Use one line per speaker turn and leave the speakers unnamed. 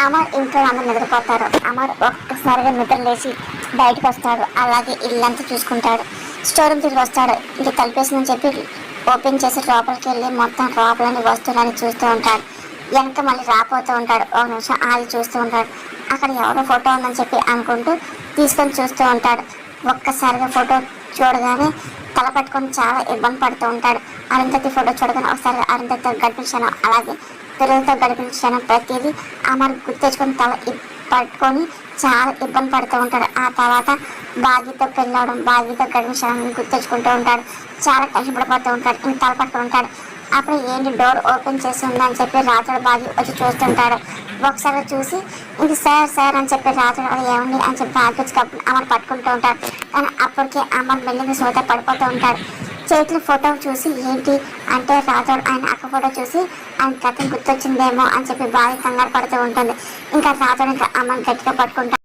అమర్ ఇంట్లో అందరు నిద్రపోతారు. అమర్ ఒక్కసారిగా నిద్ర లేచి బయటకు వస్తాడు. అలాగే ఇల్లంతా చూసుకుంటాడు. స్టోర్ రూమ్ తిరిగి వస్తాడు. ఇది తలిపేసిందని చెప్పి ఓపెన్ చేసి లోపలికి వెళ్ళి మొత్తం లోపలని వస్తువులని చూస్తూ ఉంటాడు. వెనక మళ్ళీ రాపోతూ ఉంటాడు. ఒక నిమిషం ఆగి చూస్తూ ఉంటాడు. అక్కడ ఎవరో ఫోటో ఉందని చెప్పి అనుకుంటూ తీసుకొని చూస్తూ ఉంటాడు. ఒక్కసారిగా ఫోటో చూడగానే తల పట్టుకొని చాలా ఇబ్బంది పడుతూ ఉంటాడు. అరుంధతి ఫోటో చూడగానే ఒకసారి అరుంధతితో గడిపించాను, అలాగే పిల్లలతో గడిపించాను ప్రతిదీ అమర్ గుర్తెచ్చుకొని తల పట్టుకొని చాలా ఇబ్బంది పడుతూ ఉంటాడు. ఆ తర్వాత బాగితో పెళ్ళవడం, బాగితో గడిపించాలని గుర్తెచ్చుకుంటూ ఉంటాడు. చాలా టెన్షన్ పడిపోతూ ఉంటాడు. ఇంక తల పట్టుకుని ఉంటాడు. అప్పుడు ఏంటి డోర్ ఓపెన్ చేసి ఉందని చెప్పి రాత్రుడు బాగి వచ్చి చూస్తుంటాడు. ఒకసారి చూసి ఇంక సార్ అని చెప్పి రాత్రుడు ఏముంది అని చెప్పి ఆఫీస్ కప్పు అమర్ పట్టుకుంటూ ఉంటాడు. కానీ అప్పటికే అమర్ మెల్లిగా సోత పడిపోతూ ఉంటాడు. చేతుల ఫోటో చూసి ఏంటి అంటే రాత్రుడు ఆయన అక్క ఫోటో చూసి ఆయన కథ గుర్తొచ్చిందేమో అని చెప్పి బాగా కంగారు పడుతూ ఉంటుంది. ఇంకా రాత్రుడు ఇంకా అమ్మని గట్టిగా పట్టుకుంటాడు.